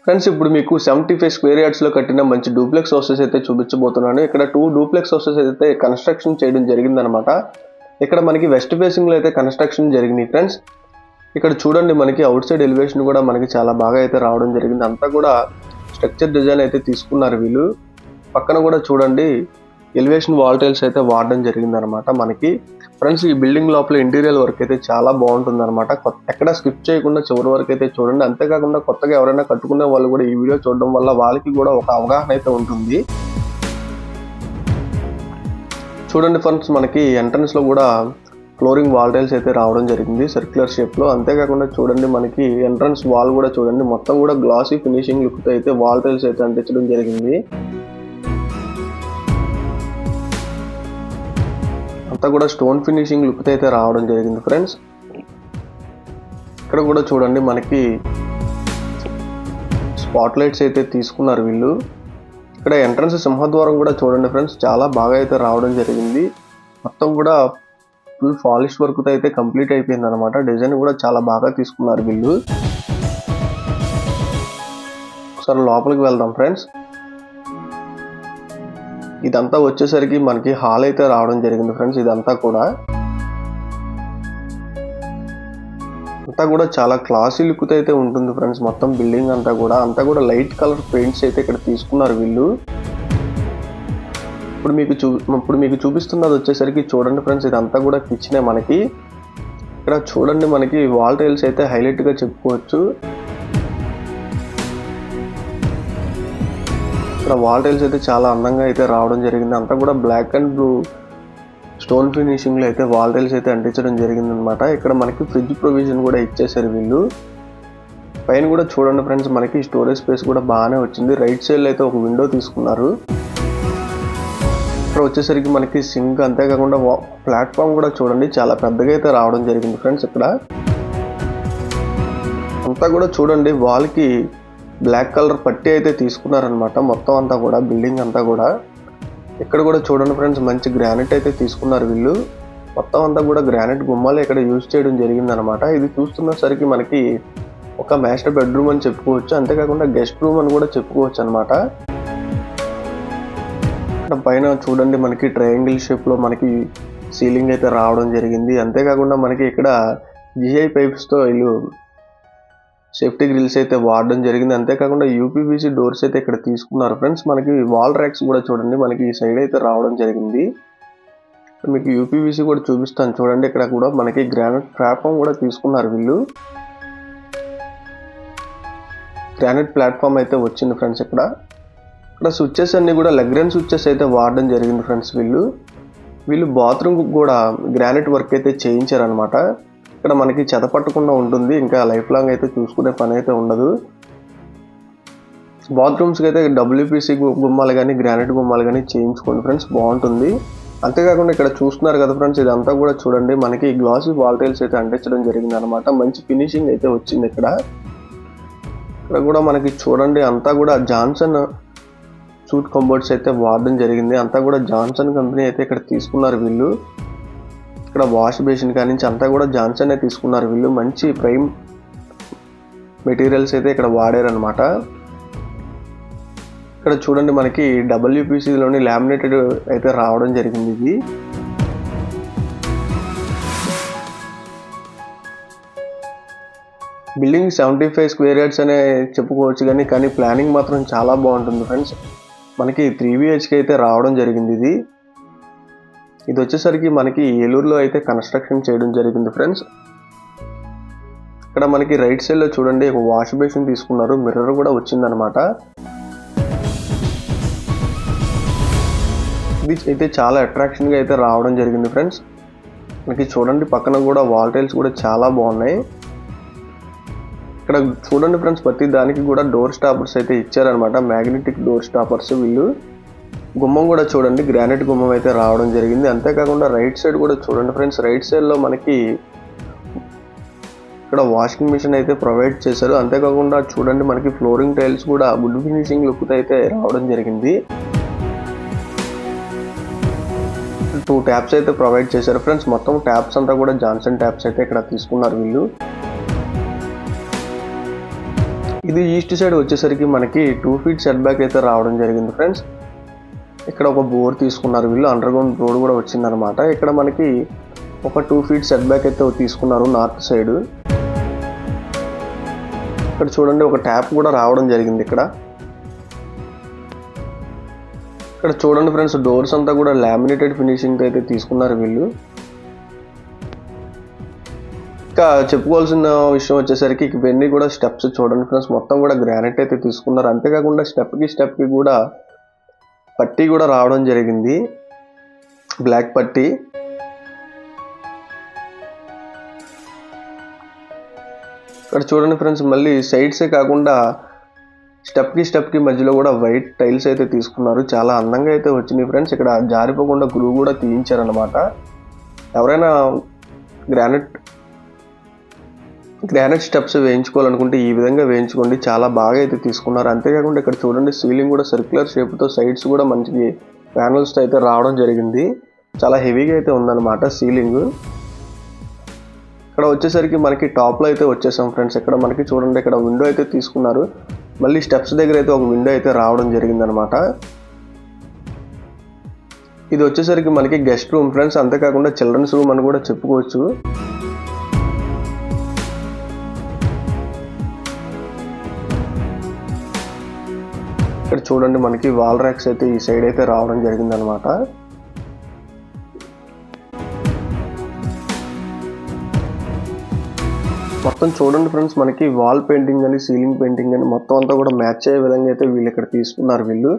Friends ఇప్పుడు మీకు 75 square యార్డ్స్లో కట్టిన మంచి డూప్లెక్స్ హౌసెస్ అయితే చూపించబోతున్నాను. ఇక్కడ 2 డూప్లెక్స్ హౌసెస్ అయితే కన్స్ట్రక్షన్ చేయడం జరిగిందనమాట. ఇక్కడ మనకి వెస్ట్ ఫేసింగ్లో అయితే కన్స్ట్రక్షన్ జరిగింది ఫ్రెండ్స్. ఇక్కడ చూడండి మనకి అవుట్ సైడ్ ఎలివేషన్ కూడా మనకి చాలా బాగా అయితే రావడం జరిగింది. అంతా కూడా స్ట్రక్చర్ డిజైన్ అయితే తీసుకున్నారు వీళ్ళు. పక్కన కూడా చూడండి ఎలివేషన్ వాల్ టైల్స్ అయితే వాడడం జరిగిందనమాట మనకి. ఫ్రెండ్స్ ఈ బిల్డింగ్ లోపల ఇంటీరియర్ వర్క్ అయితే చాలా బాగుంటుంది అనమాట. ఎక్కడ స్కిప్ చేయకుండా చివరి వరకు అయితే చూడండి. అంతేకాకుండా కొత్తగా ఎవరైనా కట్టుకునే వాళ్ళు కూడా ఈ వీడియో చూడడం వల్ల వాళ్ళకి కూడా ఒక అవగాహన అయితే ఉంటుంది. చూడండి ఫ్రెండ్స్ మనకి ఎంట్రన్స్ లో కూడా ఫ్లోరింగ్ వాల్ టైల్స్ అయితే రావడం జరిగింది సర్క్యులర్ షేప్ లో. అంతేకాకుండా చూడండి మనకి ఎంట్రన్స్ వాల్ కూడా చూడండి మొత్తం కూడా గ్లాసీ ఫినిషింగ్ లుక్ తో అయితే వాల్ టైల్స్ అయితే అంటించడం జరిగింది. అంతా కూడా స్టోన్ ఫినిషింగ్ లుక్ అయితే రావడం జరిగింది ఫ్రెండ్స్. ఇక్కడ కూడా చూడండి మనకి స్పాట్ లైట్స్ అయితే తీసుకున్నారు వీళ్ళు. ఇక్కడ ఎంట్రన్స్ సింహద్వారం కూడా చూడండి ఫ్రెండ్స్ చాలా బాగా అయితే రావడం జరిగింది. మొత్తం కూడా ఫుల్ పాలిష్ వర్క్ తో అయితే కంప్లీట్ అయిపోయింది అనమాట. డిజైన్ కూడా చాలా బాగా తీసుకున్నారు వీళ్ళు. ఒకసారి లోపలికి వెళ్దాం ఫ్రెండ్స్. ఇదంతా వచ్చేసరికి మనకి హాల్ అయితే రావడం జరిగింది ఫ్రెండ్స్. ఇదంతా కూడా చాలా క్లాసీ లుక్ అయితే ఉంటుంది ఫ్రెండ్స్. మొత్తం బిల్డింగ్ అంతా కూడా లైట్ కలర్ పెయింట్స్ అయితే ఇక్కడ తీసుకున్నారు వీళ్ళు. ఇప్పుడు మీకు చూపిస్తున్నది వచ్చేసరికి చూడండి ఫ్రెండ్స్ ఇదంతా కూడా కిచెనే మనకి. ఇక్కడ చూడండి మనకి వాల్ టైల్స్ అయితే హైలైట్ గా చెప్పుకోవచ్చు. ఇక్కడ వాల్ టైల్స్ అయితే చాలా అందంగా అయితే రావడం జరిగింది. అంతా కూడా black and blue stone finishing లో అయితే వాల్ టైల్స్ అయితే అంటించడం జరిగింది అనమాట. ఇక్కడ మనకి ఫ్రిడ్జ్ ప్రొవిజన్ కూడా ఇచ్చేసారు వీళ్ళు. పైన కూడా చూడండి ఫ్రెండ్స్ మనకి స్టోరేజ్ స్పేస్ కూడా బాగానే వచ్చింది. రైట్ సైడ్ లో అయితే ఒక విండో తీసుకున్నారు. ఇక్కడ వచ్చేసరికి మనకి సింక్ అంతేకాకుండా ప్లాట్ఫామ్ కూడా చూడండి చాలా పెద్దగా అయితే రావడం జరిగింది ఫ్రెండ్స్. ఇక్కడ అంతా కూడా చూడండి వాల్ కి బ్లాక్ కలర్ పట్టి అయితే తీసుకున్నారనమాట. మొత్తం అంతా కూడా బిల్డింగ్ అంతా కూడా. ఇక్కడ కూడా చూడండి ఫ్రెండ్స్ మంచి గ్రానైట్ అయితే తీసుకున్నారు వీళ్ళు. మొత్తం అంతా కూడా గ్రానైట్ గుమ్మాలు ఇక్కడ యూజ్ చేయడం జరిగింది అనమాట. ఇది చూస్తున్నసరికి మనకి ఒక మాస్టర్ బెడ్రూమ్ అని చెప్పుకోవచ్చు. అంతేకాకుండా గెస్ట్ రూమ్ అని కూడా చెప్పుకోవచ్చు అనమాట. ఇక్కడ పైన చూడండి మనకి ట్రయాంగిల్ షేప్ లో మనకి సీలింగ్ అయితే రావడం జరిగింది. అంతేకాకుండా మనకి ఇక్కడ జిఐ పైప్స్ తో వీళ్ళు సేఫ్టీ గ్రిల్స్ అయితే వాడడం జరిగింది. అంతేకాకుండా యూపీవీసీ డోర్స్ అయితే ఇక్కడ తీసుకున్నారు ఫ్రెండ్స్. మనకి వాల్ ర్యాక్స్ కూడా చూడండి మనకి ఈ సైడ్ అయితే రావడం జరిగింది. మీకు యూపీవీసీ కూడా చూపిస్తాను చూడండి. ఇక్కడ కూడా మనకి గ్రానైట్ ప్లాట్ఫామ్ కూడా తీసుకున్నారు వీళ్ళు. గ్రానైట్ ప్లాట్ఫామ్ అయితే వచ్చింది ఫ్రెండ్స్. ఇక్కడ స్విచ్చెస్ అన్ని కూడా లెగ్రెన్ స్విచ్చెస్ అయితే వాడడం జరిగింది ఫ్రెండ్స్. వీళ్ళు బాత్రూమ్ కూడా గ్రానైట్ వర్క్ అయితే చేయించారు అనమాట. ఇక్కడ మనకి చెద పట్టకుండా ఉంటుంది. ఇంకా లైఫ్ లాంగ్ అయితే చూసుకునే పని అయితే ఉండదు. బాత్రూమ్స్కి అయితే డబ్ల్యూపీసీ గుమ్మాలు కానీ గ్రానైట్ గుమ్మాలు కానీ చేయించుకోండి ఫ్రెండ్స్ బాగుంటుంది. అంతేకాకుండా ఇక్కడ చూస్తున్నారు కదా ఫ్రెండ్స్ ఇదంతా కూడా చూడండి మనకి గ్లాసీ వాల్ టైల్స్ అయితే అంటించడం జరిగింది అనమాట. మంచి ఫినిషింగ్ అయితే వచ్చింది. ఇక్కడ కూడా మనకి చూడండి అంతా కూడా జాన్సన్ సూట్ కంబోర్డ్స్ అయితే వాడడం జరిగింది. అంతా కూడా జాన్సన్ కంపెనీ అయితే ఇక్కడ తీసుకున్నారు వీళ్ళు. ఇక్కడ వాష్ బేసిన్ కానించి అంతా కూడా జాన్సన్ తీసుకున్నారు వీళ్ళు. మంచి ప్రైమ్ మెటీరియల్స్ అయితే ఇక్కడ వాడారనమాట. ఇక్కడ చూడండి మనకి డబ్ల్యూపీసీలోని లామినేటెడ్ అయితే రావడం జరిగింది. ఇది బిల్డింగ్ 75 స్క్వేర్ యార్డ్స్ అనే చెప్పుకోవచ్చు కానీ ప్లానింగ్ మాత్రం చాలా బాగుంటుంది ఫ్రెండ్స్. మనకి 3 BHK అయితే రావడం జరిగింది. ఇది వచ్చేసరికి మనకి ఏలూరులో అయితే కన్స్ట్రక్షన్ చేయడం జరిగింది ఫ్రెండ్స్. ఇక్కడ మనకి రైట్ సైడ్ లో చూడండి ఒక వాష్ బేసిన్ తీసుకున్నారు. మిర్రర్ కూడా వచ్చిందనమాట. ఇది అయితే చాలా అట్రాక్షన్ గా అయితే రావడం జరిగింది ఫ్రెండ్స్. మనకి చూడండి పక్కన కూడా వాల్ టైల్స్ కూడా చాలా బాగున్నాయి. ఇక్కడ చూడండి ఫ్రెండ్స్ ప్రతి దానికి కూడా డోర్ స్టాపర్స్ అయితే ఇచ్చారనమాట. మ్యాగ్నెటిక్ డోర్ స్టాపర్స్ వీళ్ళు. గుమ్మం కూడా చూడండి గ్రానైట్ గుమ్మం అయితే రావడం జరిగింది. అంతేకాకుండా రైట్ సైడ్ కూడా చూడండి ఫ్రెండ్స్. రైట్ సైడ్ లో మనకి ఇక్కడ వాషింగ్ మిషన్ అయితే ప్రొవైడ్ చేశారు. అంతేకాకుండా చూడండి మనకి ఫ్లోరింగ్ టైల్స్ కూడా వుడ్ ఫినిషింగ్ లుక్ అయితే రావడం జరిగింది. 2 ట్యాప్స్ అయితే ప్రొవైడ్ చేశారు ఫ్రెండ్స్. మొత్తం ట్యాప్స్ అంతా కూడా జాన్సన్ ట్యాప్స్ అయితే ఇక్కడ తీసుకున్నారు వీళ్ళు. ఇది ఈస్ట్ సైడ్ వచ్చేసరికి మనకి 2 feet సెట్ బ్యాక్ అయితే రావడం జరిగింది ఫ్రెండ్స్. ఇక్కడ ఒక బోర్ తీసుకున్నారు వీళ్ళు, అండర్ గ్రౌండ్ రోడ్ కూడా వచ్చిందనమాట. ఇక్కడ మనకి ఒక 2 feet సెట్ బ్యాక్ అయితే తీసుకున్నారు నార్త్ సైడ్. ఇక్కడ చూడండి ఒక ట్యాప్ కూడా రావడం జరిగింది. ఇక్కడ చూడండి ఫ్రెండ్స్, డోర్స్ అంతా కూడా లామినేటెడ్ ఫినిషింగ్ అయితే తీసుకున్నారు వీళ్ళు. ఇంకా చెప్పుకోవాల్సిన విషయం వచ్చేసరికి ఇవన్నీ కూడా స్టెప్స్ చూడండి ఫ్రెండ్స్, మొత్తం కూడా గ్రానైట్ అయితే తీసుకున్నారు. అంతేకాకుండా స్టెప్కి కూడా పట్టీ కూడా రావడం జరిగింది, బ్లాక్ పట్టీ. ఇక్కడ చూడండి ఫ్రెండ్స్, మళ్ళీ సైడ్సే కాకుండా స్టెప్కి మధ్యలో కూడా వైట్ టైల్స్ అయితే తీసుకున్నారు. చాలా అందంగా అయితే వచ్చినాయి ఫ్రెండ్స్. ఇక్కడ జారిపోకుండా గ్లూ కూడా తీయించారనమాట. ఎవరైనా గ్రానైట్ స్టెప్స్ వేయించుకోవాలనుకుంటే ఈ విధంగా వేయించుకోండి, చాలా బాగా అయితే తీసుకున్నారు. అంతేకాకుండా ఇక్కడ చూడండి సీలింగ్ కూడా సర్క్యులర్ షేప్తో సైడ్స్ కూడా మంచి ప్యానల్స్తో అయితే రావడం జరిగింది. చాలా హెవీగా అయితే ఉందన్నమాట సీలింగ్. ఇక్కడ వచ్చేసరికి మనకి టాప్లో అయితే వచ్చేసాం ఫ్రెండ్స్. ఇక్కడ మనకి చూడండి ఇక్కడ విండో అయితే తీసుకున్నారు. మళ్ళీ స్టెప్స్ దగ్గర అయితే ఒక విండో అయితే రావడం జరిగిందనమాట. ఇది వచ్చేసరికి మనకి గెస్ట్ రూమ్ ఫ్రెండ్స్, అంతేకాకుండా చిల్డ్రన్స్ రూమ్ అని కూడా చెప్పుకోవచ్చు. ఇక్కడ చూడండి మనకి వాల్ ర్యాక్స్ అయితే ఈ సైడ్ అయితే రావడం జరిగిందనమాట. మొత్తం చూడండి ఫ్రెండ్స్, మనకి వాల్ పెయింటింగ్ అని సీలింగ్ పెయింటింగ్ అని మొత్తం అంతా కూడా మ్యాచ్ అయ్యే విధంగా అయితే వీళ్ళు ఇక్కడ తీసుకున్నారు వీళ్ళు.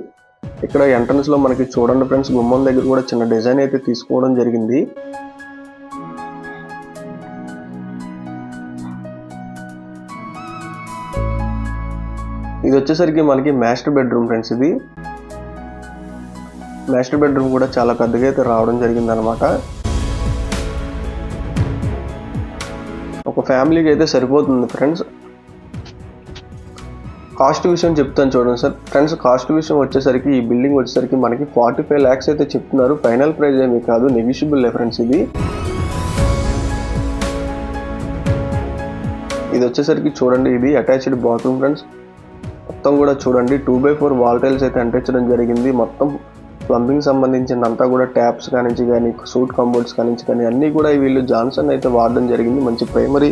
ఇక్కడ ఎంట్రన్స్ లో మనకి చూడండి ఫ్రెండ్స్, గుమ్మం దగ్గర కూడా చిన్న డిజైన్ అయితే తీసుకోవడం జరిగింది. ఇది వచ్చేసరికి మనకి మాస్టర్ బెడ్రూమ్ ఫ్రెండ్స్. ఇది మాస్టర్ బెడ్రూమ్ కూడా చాలా పెద్దగా అయితే రావడం జరిగింది అనమాట. ఒక ఫ్యామిలీకి అయితే సరిపోతుంది ఫ్రెండ్స్. కాస్ట్ విషయం చెప్తాను చూడండి సార్ ఫ్రెండ్స్. కాస్ట్ విషయం వచ్చేసరికి ఈ బిల్డింగ్ వచ్చేసరికి మనకి 45 lakhs అయితే చెప్తున్నారు. ఫైనల్ ప్రైస్ ఏమీ కాదు, నెగిషియబుల్ ఫ్రెండ్స్. ఇది వచ్చేసరికి చూడండి, ఇది అటాచ్డ్ బాత్రూమ్ ఫ్రెండ్స్. మొత్తం కూడా చూడండి 2x4 వాల్ టైల్స్ అయితే అంటించడం జరిగింది. మొత్తం ప్లంబింగ్ సంబంధించినంతా కూడా ట్యాప్స్ కానించి కానీ సూట్ కంబోర్డ్స్ కానించి కానీ అన్నీ కూడా వీళ్ళు జాన్సన్ అయితే వాడడం జరిగింది. మంచి ప్రైమరీ,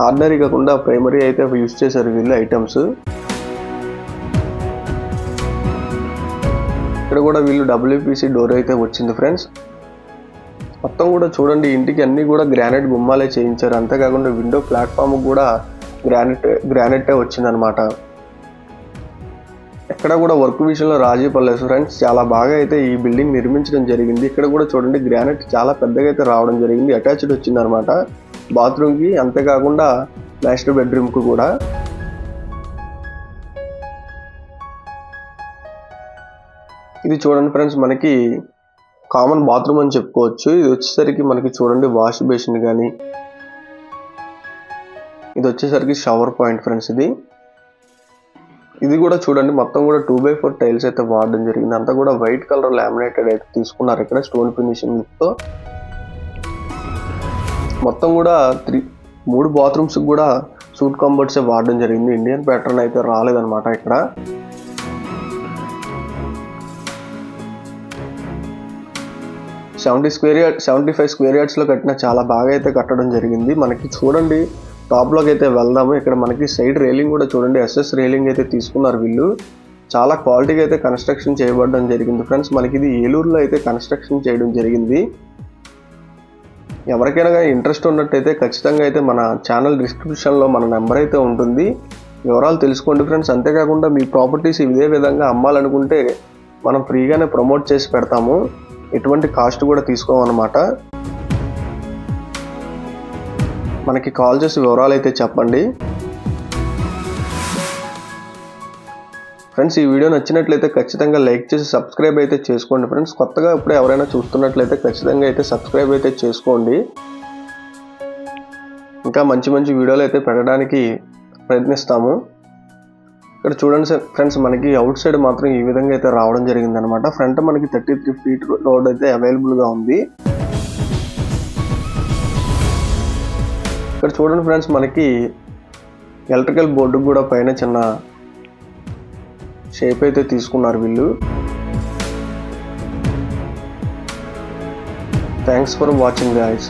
ఆర్డినరీ కాకుండా ప్రైమరీ అయితే యూజ్ చేశారు వీళ్ళు ఐటమ్స్. ఇక్కడ కూడా వీళ్ళు WPC డోర్ అయితే వచ్చింది ఫ్రెండ్స్. మొత్తం కూడా చూడండి ఇంటికి అన్నీ కూడా గ్రానైట్ గుమ్మాలే చేయించారు. అంతేకాకుండా విండో ప్లాట్ఫామ్ కూడా గ్రానైటే వచ్చిందనమాట. ఎక్కడ కూడా వర్క్ విషయంలో రాజీ పడలేదు ఫ్రెండ్స్. చాలా బాగా అయితే ఈ బిల్డింగ్ నిర్మించడం జరిగింది. ఇక్కడ కూడా చూడండి గ్రానైట్ చాలా పెద్దగా అయితే రావడం జరిగింది. అటాచ్డ్ వచ్చిందనమాట బాత్రూమ్కి, అంతేకాకుండా మాస్టర్ బెడ్రూమ్కి కూడా. ఇది చూడండి ఫ్రెండ్స్, మనకి కామన్ బాత్రూమ్ అని చెప్పుకోవచ్చు. ఇది వచ్చేసరికి మనకి చూడండి వాష్ బేసిన్ కానీ, ఇది వచ్చేసరికి షవర్ పాయింట్ ఫ్రెండ్స్. ఇది కూడా చూడండి మొత్తం కూడా 2x4 టైల్స్ అయితే వాడడం జరిగింది. అంతా కూడా వైట్ కలర్ లామినేటెడ్ అయితే తీసుకున్నారు ఇక్కడ స్టోన్ ఫినిషింగ్ తో. మొత్తం కూడా 3 బాత్రూమ్స్ కూడా సూట్ కంబోర్డ్స్ వాడడం జరిగింది. ఇండియన్ ప్యాటర్న్ అయితే రాలేదన్నమాట ఇక్కడ. $75 square yards లో కట్టిన చాలా బాగా అయితే కట్టడం జరిగింది. మనకి చూడండి టాప్లోకి అయితే వెళ్దాము. ఇక్కడ మనకి సైడ్ రైలింగ్ కూడా చూడండి SS రైలింగ్ అయితే తీసుకున్నారు వీళ్ళు. చాలా క్వాలిటీగా అయితే కన్స్ట్రక్షన్ చేయబడడం జరిగింది ఫ్రెండ్స్. మనకి ఇది ఏలూరులో అయితే కన్స్ట్రక్షన్ చేయడం జరిగింది. ఎవరికైనా కానీ ఇంట్రెస్ట్ ఉన్నట్టయితే ఖచ్చితంగా అయితే మన ఛానల్ డిస్క్రిప్షన్లో మన నెంబర్ అయితే ఉంటుంది, వివరాలు తెలుసుకోండి ఫ్రెండ్స్. అంతేకాకుండా మీ ప్రాపర్టీస్ ఇదే విధంగా అమ్మాలనుకుంటే మనం ఫ్రీగానే ప్రమోట్ చేసి పెడతాము, ఎటువంటి కాస్ట్ కూడా తీసుకోమన్నమాట. మనకి కాల్ చేసి వివరాలు అయితే చెప్పండి ఫ్రెండ్స్. ఈ వీడియో నచ్చినట్లయితే ఖచ్చితంగా లైక్ చేసి సబ్స్క్రైబ్ అయితే చేసుకోండి ఫ్రెండ్స్. కొత్తగా ఇప్పుడు ఎవరైనా చూస్తున్నట్లయితే ఖచ్చితంగా అయితే సబ్స్క్రైబ్ అయితే చేసుకోండి. ఇంకా మంచి మంచి వీడియోలు అయితే పెట్టడానికి ప్రయత్నిస్తాము. ఇక్కడ చూడండి ఫ్రెండ్స్, మనకి అవుట్ సైడ్ మాత్రం ఈ విధంగా అయితే రావడం జరిగింది అనమాట. ఫ్రంట్ మనకి 33 feet రోడ్ అయితే అవైలబుల్గా ఉంది. ఇక్కడ చూడండి ఫ్రెండ్స్, మనకి ఎలక్ట్రికల్ బోర్డు కూడా పైన చిన్న షేప్ అయితే తీసుకున్నారు వీళ్ళు. Thanks for watching guys.